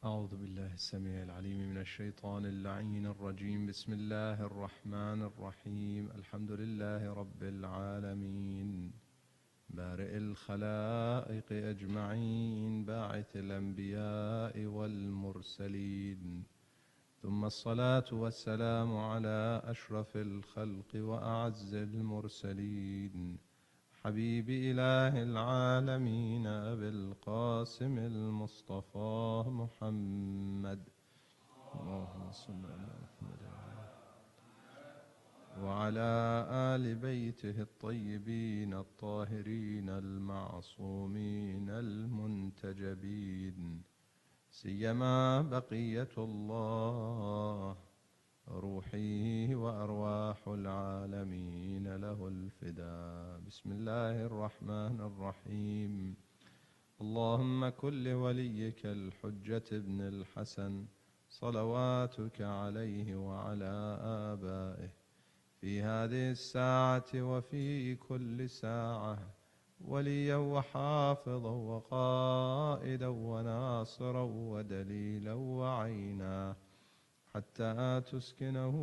أعوذ بالله السميع العليم من الشيطان اللعين الرجيم. بسم الله الرحمن الرحيم. الحمد لله رب العالمين بارئ الخلائق أجمعين باعث الأنبياء والمرسلين، ثم الصلاة والسلام على أشرف الخلق وأعز المرسلين حبيب إله العالمين أبي القاسم المصطفى محمد، اللهم صل على محمد وعلى آل بيته الطيبين الطاهرين المعصومين المنتجبين، سيما بقية الله روحي وأرواح العالمين له الفداء. بسم الله الرحمن الرحيم. اللهم كن لوليك الحجة ابن الحسن صلواتك عليه وعلى آبائه في هذه الساعة وفي كل ساعة وليا وحافظا وقائدا وناصرا ودليلا وعينا، حتى تسكنه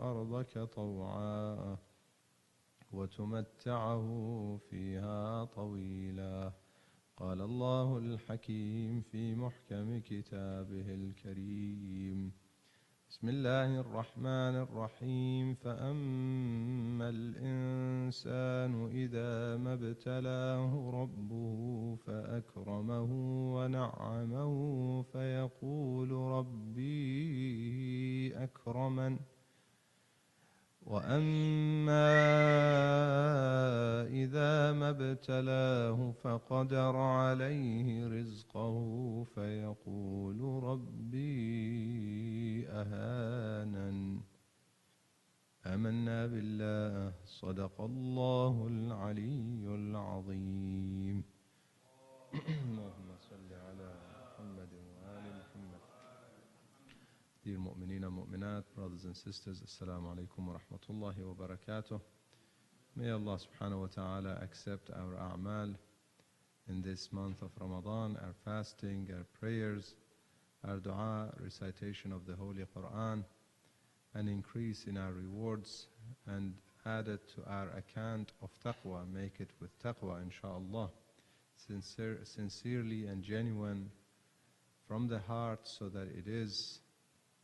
أرضك طوعا وتمتعه فيها طويلا. قال الله الحكيم في محكم كتابه الكريم: بسم الله الرحمن الرحيم. فأما الإنسان إذا ما ابتلاه ربه فأكرمه ونعمه فيقول ربي أكرمن، وأما إذا ما ابتلاه فقدر عليه رزقه فيقول ربي أهانن. آمنا بالله، صدق الله العلي العظيم. اللهم صل على محمد وآل محمد. Dear mu'mineen and mu'minat, brothers and sisters, Assalamu alaikum wa rahmatullahi wa barakatuh. May Allah subhanahu wa ta'ala accept our a'mal in this month of Ramadan, our fasting, our prayers, our dua, recitation of the Holy Quran, and increase in our rewards and add it to our account of taqwa, make it with taqwa inshaAllah, sincerely and genuine from the heart, so that it is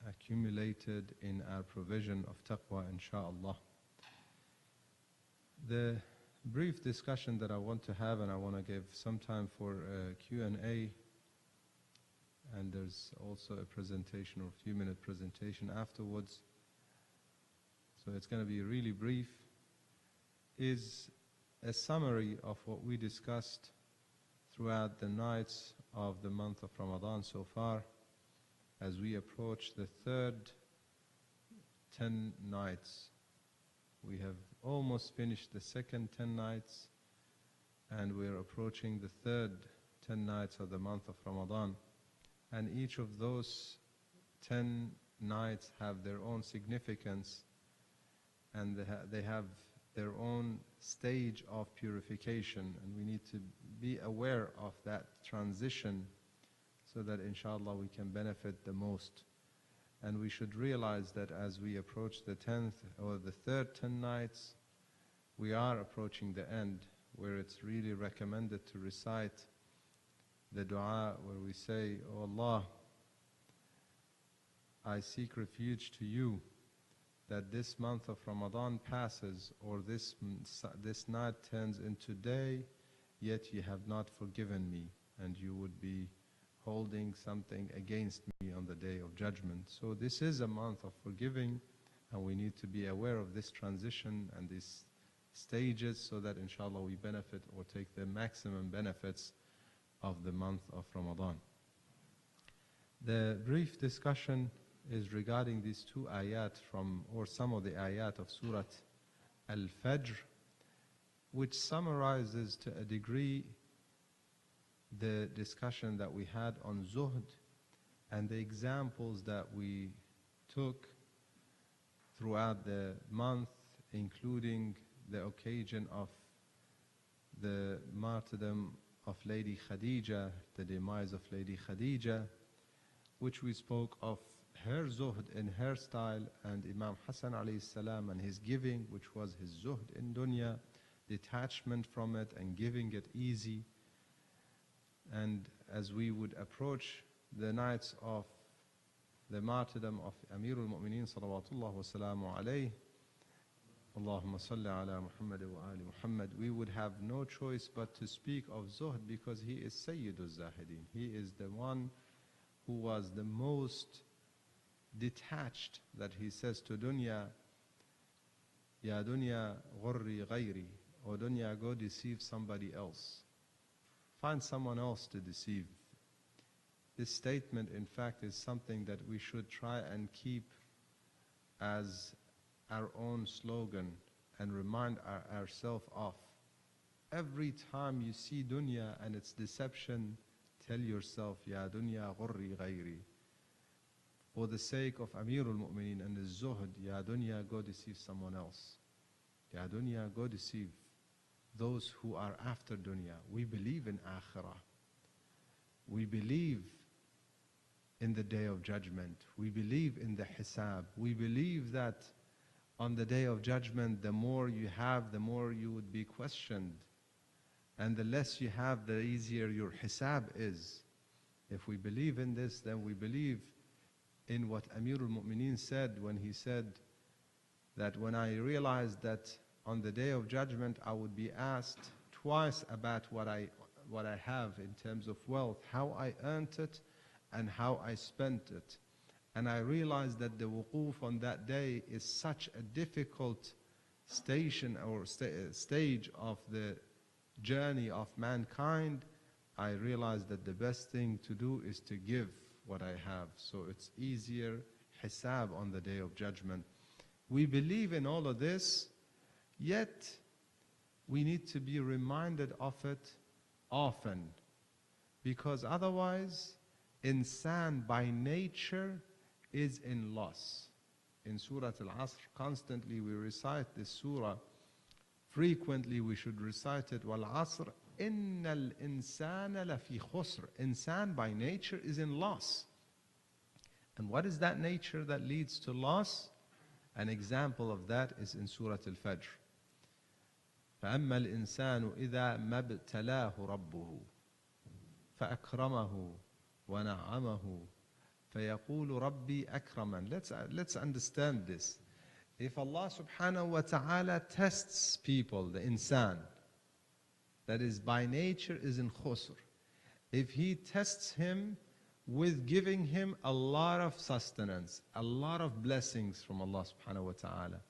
accumulated in our provision of taqwa inshaAllah. The brief discussion that I want to have, and I want to give some time for Q&A, and there's also a presentation or a few-minute presentation afterwards, so it's going to be really brief, is a summary of what we discussed throughout the nights of the month of Ramadan so far, as we approach the third 10 nights. We have almost finished the second 10 nights, and we're approaching the third 10 nights of the month of Ramadan. And each of those 10 nights have their own significance, and they have their own stage of purification, and we need to be aware of that transition so that inshallah we can benefit the most. And we should realize that as we approach the 10th or the third 10 nights, we are approaching the end, where it's really recommended to recite the dua where we say, "Oh Allah, I seek refuge to you that this month of Ramadan passes, or this night turns into day, yet you have not forgiven me, and you would be holding something against me on the day of judgment." So this is a month of forgiving, and we need to be aware of this transition and these stages, so that inshallah we benefit or take the maximum benefits of the month of Ramadan. The brief discussion is regarding these two ayat from, or some of the ayat of Surah Al-Fajr, which summarizes to a degree the discussion that we had on Zuhd and the examples that we took throughout the month, including the occasion of the martyrdom of Lady Khadija, the demise of Lady Khadija, which we spoke of her zuhd in her style, and Imam Hassan alayhi salam and his giving, which was his zuhd in dunya, detachment from it and giving it easy. And as we would approach the nights of the martyrdom of Amirul Mu'mineen salawatullah wa salamu alayhi, Allahumma salli ala Muhammad wa ali Muhammad, we would have no choice but to speak of zuhd, because he is Sayyidul Zahidin. He is the one who was the most detached, that he says to dunya, Ya dunya ghurri ghayri, O dunya, go deceive somebody else. Find someone else to deceive. This statement, in fact, is something that we should try and keep as our own slogan and remind ourselves of. Every time you see dunya and its deception, tell yourself, Ya dunya ghurri ghayri. For the sake of Amirul Mu'mineen and the zuhd, Ya dunya, go deceive someone else. Ya dunya, go deceive those who are after dunya. We believe in akhirah. We believe in the day of judgment. We believe in the hisab. We believe that on the day of judgment, the more you have, the more you would be questioned. And the less you have, the easier your hisab is. If we believe in this, then we believe in what Amirul Mu'mineen said when he said that when I realized that on the day of judgment I would be asked twice about what I have in terms of wealth, how I earned it and how I spent it. And I realized that the wuquf on that day is such a difficult station or stage of the journey of mankind. I realized that the best thing to do is to give what I have, so it's easier hisab on the day of judgment. We believe in all of this, yet we need to be reminded of it often, because otherwise insan by nature is in loss. In Surah Al-Asr, constantly we recite this surah. Frequently we should recite it. Wal-Asr, innal insana lafi khusr. Insan by nature is in loss. And what is that nature that leads to loss? An example of that is in Surah Al-Fajr. فَأَمَّا الْإِنسَانُ إِذَا مَبْتَلَاهُ رَبُّهُ فَأَكْرَمَهُ وَنَعَّمَهُ فَيَقُولُ رَبِّي أَكْرَمًا. Let's understand this. If Allah subhanahu wa ta'ala tests people, the insan, that is by nature is in khusr, if He tests him with giving him a lot of sustenance, a lot of blessings from Allah subhanahu wa ta'ala,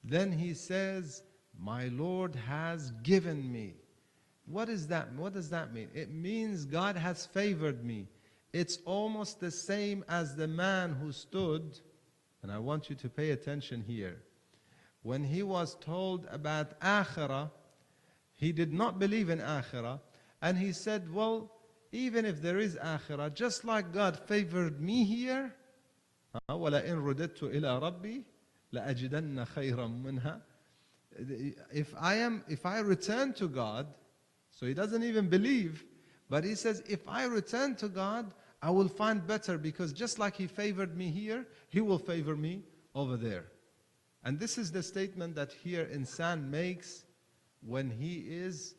then he says, my Lord has given me. What is that? What does that mean? It means God has favored me. It's almost the same as the man who stood, and I want you to pay attention here. When he was told about akhirah, he did not believe in akhirah, and he said, well, even if there is akhirah, just like God favored me here, وَلَئِن رُدِدْتُ إِلَىٰ رَبِّي لَأَجِدَنَّ خَيْرًا مِنْهَا. If I return to God, so he doesn't even believe, but he says, if I return to God, I will find better, because just like He favored me here, He will favor me over there. And this is the statement that here insan makes when he is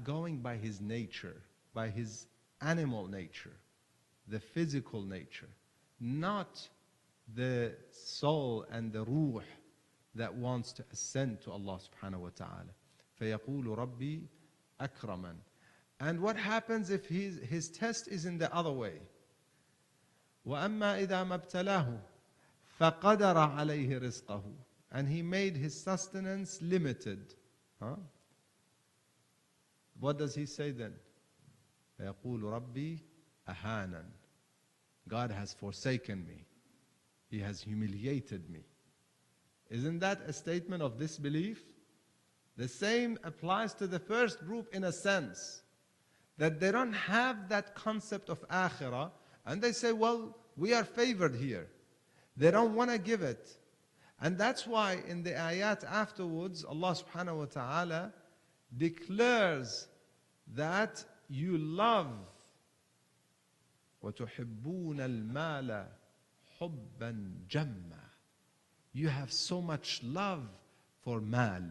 going by his nature, by his animal nature, the physical nature, not the soul and the ruh that wants to ascend to Allah subhanahu wa ta'ala. فَيَقُولُ رَبِّي أَكْرَمًا. And what happens if his test is in the other way? وَأَمَّا إِذَا مَبْتَلَاهُ فَقَدَرَ عَلَيْهِ رِزْقَهُ. And he made his sustenance limited. What does he say then? فَيَقُولُ رَبِّي أَهَانًا. God has forsaken me. He has humiliated me. Isn't that a statement of disbelief? The same applies to the first group in a sense, that they don't have that concept of akhirah, and they say, well, we are favored here. They don't want to give it. And that's why in the ayat afterwards, Allah subhanahu wa ta'ala declares that you love وَتُحِبُّونَ الْمَالَ حُبًّا جَمًّا. You have so much love for mal,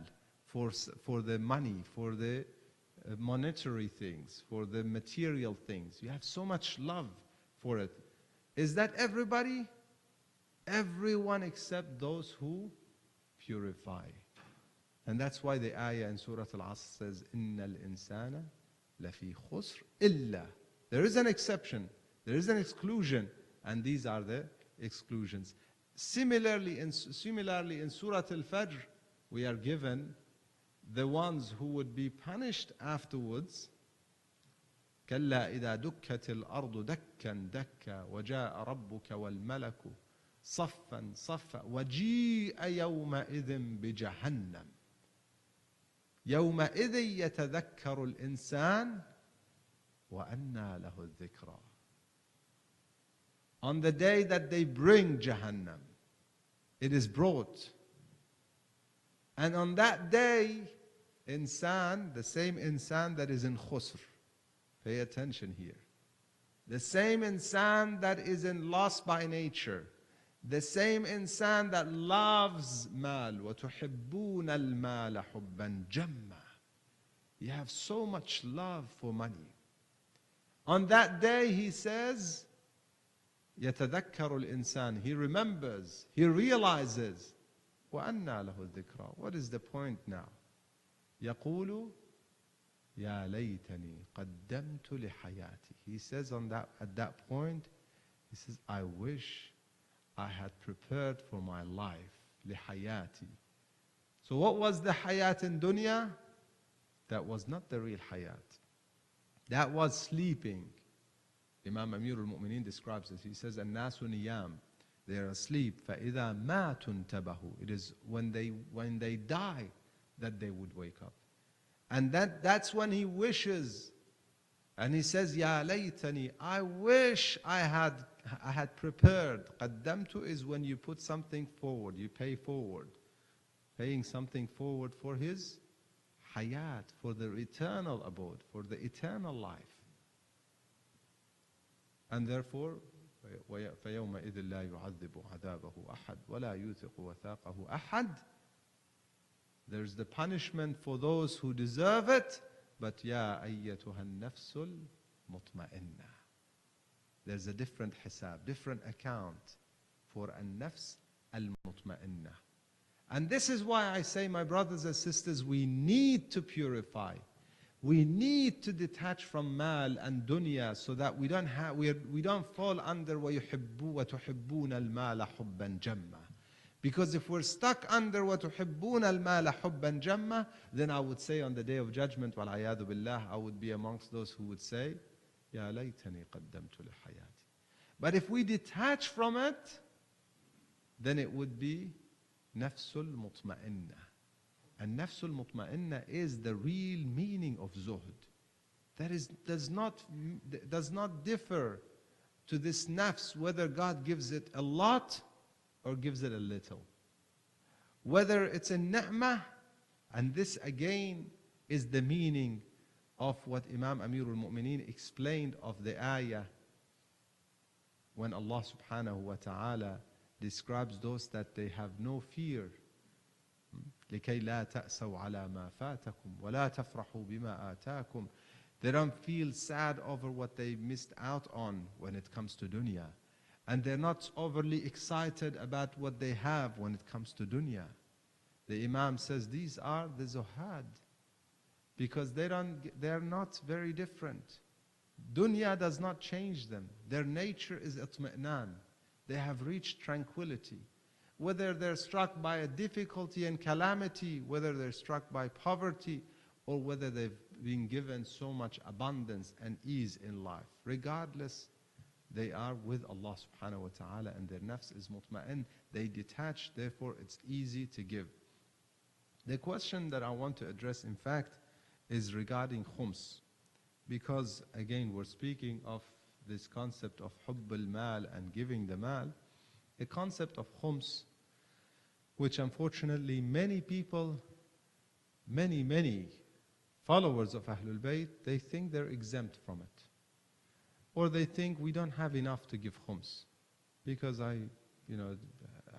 for the money, for the monetary things, for the material things. You have so much love for it. Is that everybody? Everyone except those who purify. And that's why the ayah in Surah Al-Asr says, إِنَّ الْإِنسَانَ لَفِي خُسْرٍ إِلَّا. There is an exception, there is an exclusion, and these are the exclusions. Similarly in Surah Al-Fajr, we are given the ones who would be punished afterwards. كَلَّا إِذَا دُكَّتِ الْأَرْضُ دَكًّا دَكًّا وَجَاءَ رَبُّكَ وَالْمَلَكُ صَفًّا صَفًّا وَجِيءَ يَوْمَئِذٍ بِجَهَنَّمَ يَوْمَئِذٍ يَتَذَكَّرُ الْإِنسَانُ وَأَنَّى لَهُ الذِّكْرَى. On the day that they bring Jahannam, it is brought. And on that day, insan, the same insan that is in khusr, pay attention here. The same insan that is in loss by nature, the same insan that loves mal, وَتُحِبُّونَ الْمَالَ حُبًّا جَمًّا. You have so much love for money. On that day, he says, يَتَذَكَّرُ الْإِنسان. He remembers, he realizes, وَأَنَّى لَهُ الذِّكْرَى. What is the point now? يَقُولُ يَا لَيْتَنِي قَدَّمْتُ لِحَيَاتِي. He says at that point, he says, I wish I had prepared for my life, لِحَيَاتِي. So what was the hayat in dunya? That was not the real hayat. That was sleeping. Imam Amir al-Mu'mineen describes this. He says, النَّاسُ نِيَامٌ. They are asleep. فَإِذَا مَا تُنْتَبَهُ. It is when they die that they would wake up. And that's when he wishes. And he says, يَا لَيْتَنِي. I wish I had prepared. قَدَّمْتُ is when you put something forward, you pay forward. Paying something forward for his hayat, for the eternal abode, for the eternal life. And therefore, فَيَوْمَئِذٍ لَا يُعَذِّبُ عَذَابَهُ أَحَدٌ وَلَا يُوثِقُ وَثَاقَهُ أَحَدٌ. There's the punishment for those who deserve it, but يَا أَيَّتُهَا النَّفْسُ الْمُطْمَئِنَّةِ. There's a different hisab, different account for an-nafs al-mutma'innah. And this is why I say, my brothers and sisters, we need to purify. We need to detach from mal and dunya so that we don't fall under وَتُحِبُّونَ الْمَالَ حُبًّا جَمًّا. Because if we're stuck under وَتُحِبُّونَ الْمَالَ حُبًّا جَمًّا, then I would say on the day of judgment, وَالْعَيَاذُ بِاللَّهِ, I would be amongst those who would say, يَا لَيْتَنِي قَدَّمْتُ لِحَيَاتِي. But if we detach from it, then it would be nafsul mutma'inna. And nafsul mutma'inna is the real meaning of zuhd. That is, does not differ to this nafs whether God gives it a lot or gives it a little. Whether it's a ni'mah, and this again is the meaning of what Imam Amir al-Mu'mineen explained of the ayah when Allah subhanahu wa ta'ala describes those that they have no fear. لِكَيْ لَا تَأْسَوْا عَلَى مَا فَاتَكُمْ وَلَا تَفْرَحُوا بِمَا آتَاكُمْ. They don't feel sad over what they missed out on when it comes to dunya. And they're not overly excited about what they have when it comes to dunya. The Imam says these are the zuhad, because they're not very different. Dunya does not change them. Their nature is itmi'nan. They have reached tranquility. Whether they're struck by a difficulty and calamity, whether they're struck by poverty, or whether they've been given so much abundance and ease in life. Regardless, they are with Allah subhanahu wa ta'ala and their nafs is mutma'in. They detach, therefore it's easy to give. The question that I want to address, in fact, is regarding khums. Because, again, we're speaking of this concept of hubb al-mal and giving the mal, a concept of khums, which unfortunately many people, many followers of Ahlul Bayt, they think they're exempt from it. Or they think we don't have enough to give khums because I, you know,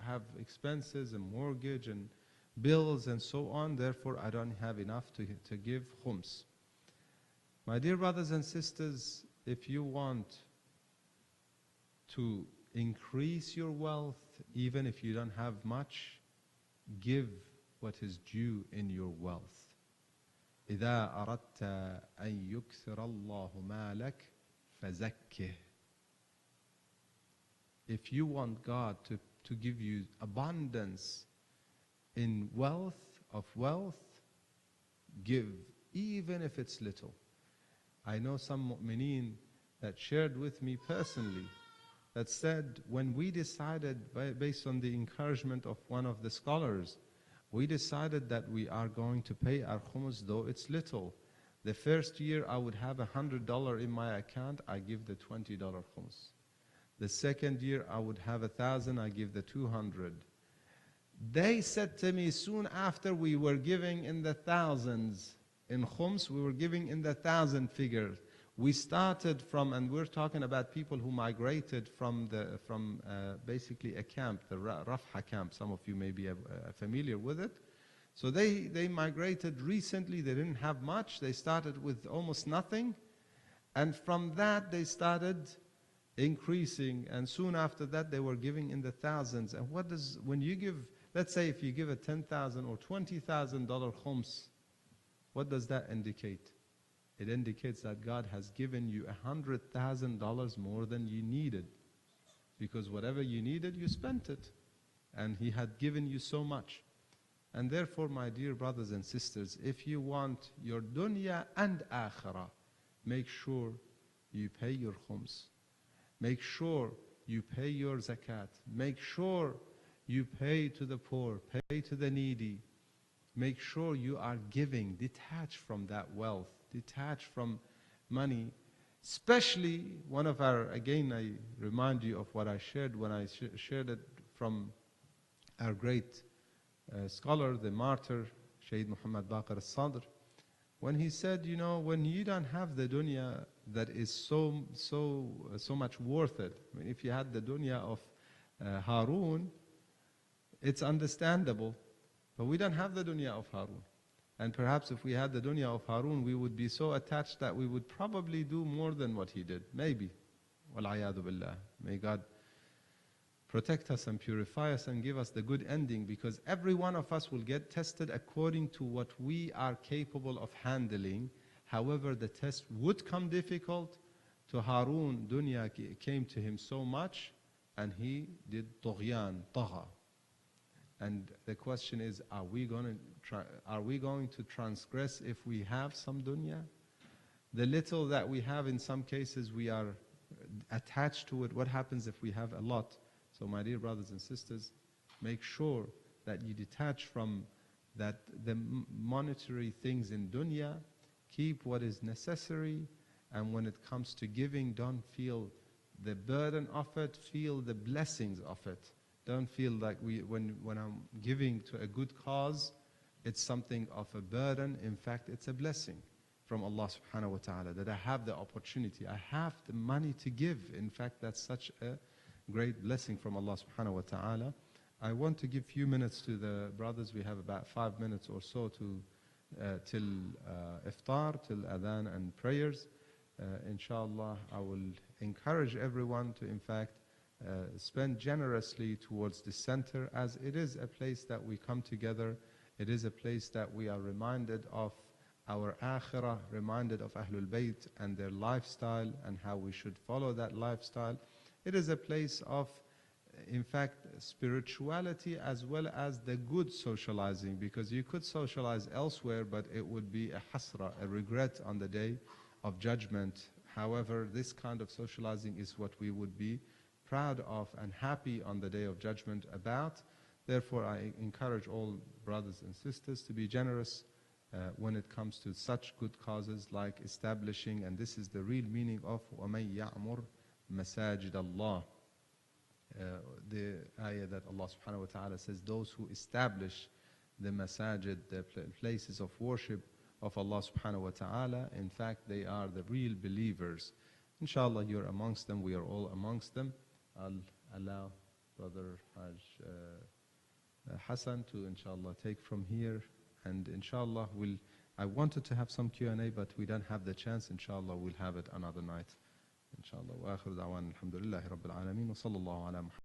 have expenses and mortgage and bills and so on, therefore I don't have enough to give khums. My dear brothers and sisters, if you want to increase your wealth, even if you don't have much, give what is due in your wealth. إذا أردت أن يكثر الله مالك فزكه. If you want God to give you abundance in wealth, give, even if it's little. I know some mu'mineen that shared with me personally that said, when we decided, based on the encouragement of one of the scholars, we decided that we are going to pay our khums, though it's little. The first year I would have $100 in my account, I give the $20 khums. The second year I would have 1,000, I give the 200. They said to me soon after we were giving in the thousands in khums, we were giving in the 1,000 figures. We started from, and we're talking about people who migrated from basically a camp, the Rafha camp. Some of you may be familiar with it. So they migrated recently. They didn't have much. They started with almost nothing. And from that, they started increasing. And soon after that, they were giving in the thousands. And what does, when you give, let's say if you give a $10,000 or $20,000 khums, what does that indicate? It indicates that God has given you $100,000 more than you needed. Because whatever you needed, you spent it. And He had given you so much. And therefore, my dear brothers and sisters, if you want your dunya and akhirah, make sure you pay your khums. Make sure you pay your zakat. Make sure you pay to the poor, pay to the needy. Make sure you are giving, detached from that wealth, detached from money. Especially one of our, again I remind you of what I shared when I shared it from our great scholar, the martyr, Shaykh Muhammad Baqir al-Sadr, when he said, you know, when you don't have the dunya that is so much worth it. I mean, if you had the dunya of Harun, it's understandable. But we don't have the dunya of Harun. And perhaps if we had the dunya of Harun, we would be so attached that we would probably do more than what he did. Maybe. Wal-'ayadu billah. May God protect us and purify us and give us the good ending, because every one of us will get tested according to what we are capable of handling. However, the test would come difficult. To Harun, dunya came to him so much, and he did tughyan, tagha. And the question is, are we going to transgress if we have some dunya? The little that we have, in some cases, we are attached to it. What happens if we have a lot? So my dear brothers and sisters, make sure that you detach from that the monetary things in dunya. Keep what is necessary, and when it comes to giving, don't feel the burden of it, feel the blessings of it. Don't feel like when I'm giving to a good cause, it's something of a burden. In fact, it's a blessing from Allah subhanahu wa ta'ala, that I have the opportunity, I have the money to give. In fact, that's such a great blessing from Allah subhanahu wa ta'ala. I want to give a few minutes to the brothers. We have about 5 minutes or so to till iftar, till adhan and prayers. Inshallah, I will encourage everyone to, in fact, spend generously towards the center, as it is a place that we come together. It is a place that we are reminded of our akhirah, reminded of Ahlul Bayt and their lifestyle and how we should follow that lifestyle. It is a place of, in fact, spirituality as well as the good socializing, because you could socialize elsewhere, but it would be a hasra, a regret on the day of judgment. However, this kind of socializing is what we would be proud of and happy on the day of judgment about. Therefore, I encourage all brothers and sisters to be generous when it comes to such good causes, like establishing, and this is the real meaning of وَمَن يَعْمُرْ مَسَاجِدَ اللَّهِ, the ayah that Allah subhanahu wa ta'ala says, those who establish the masajid, the places of worship of Allah subhanahu wa ta'ala, in fact, they are the real believers. Inshallah, you're amongst them. We are all amongst them. I'll allow Brother Haj Hassan to, inshallah, take from here. And inshallah, I wanted to have some Q&A, but we don't have the chance. Inshallah, we'll have it another night. inshallah. Wa akhiru da'wan alhamdulillahi rabbil alameen wa sallallahu ala Muhammad.